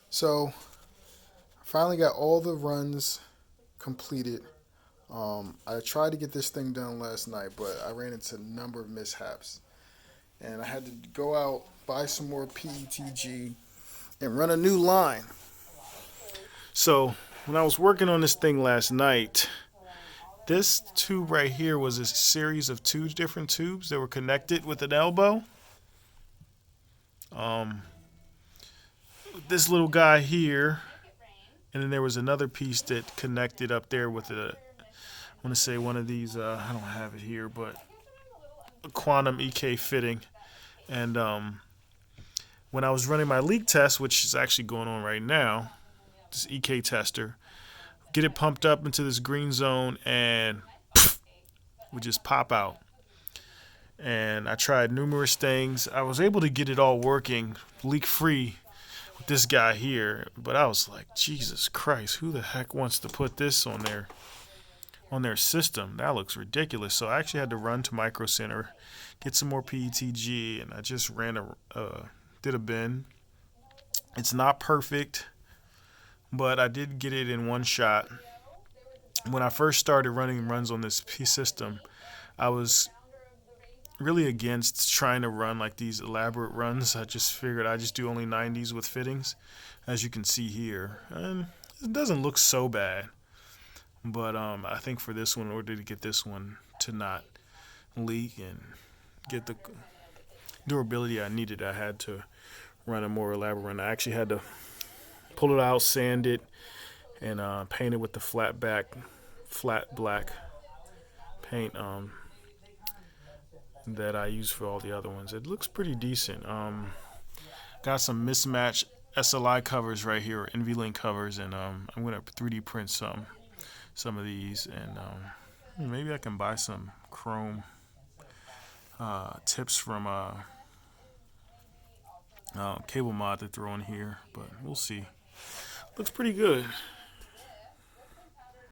So I finally got all the runs completed. I tried to get this thing done last night, but I ran into a number of mishaps, and I had to go out, buy some more PETG, and run a new line. So when I was working on this thing last night, this tube right here was a series of two different tubes that were connected with an elbow. Um, this little guy here, and then there was another piece that connected up there with a. I want to say one of these. I don't have it here, but a quantum EK fitting. And when I was running my leak test, which is actually going on right now, this EK tester, get it pumped up into this green zone and would just pop out. And I tried numerous things. I was able to get it all working leak free with this guy here, but I was like, Jesus Christ, who the heck wants to put this on their system? That looks ridiculous. So I actually had to run to Micro Center, get some more PETG, and I just did a bin. It's not perfect, but I did get it in one shot. When I first started running runs on this system, I was really against trying to run like these elaborate runs. I just figured I just do only 90s with fittings, as you can see here, and it doesn't look so bad. But I think for this one, in order to get this one to not leak and get the durability I needed, I had to run a more elaborate run. I actually had to pull it out, sand it, and paint it with the flat black paint that I use for all the other ones. It looks pretty decent. Got some mismatched SLI covers right here, or NVLink covers, and I'm gonna 3D print some of these, and maybe I can buy some chrome tips from Cable Mod to throw in here, but we'll see. Looks pretty good.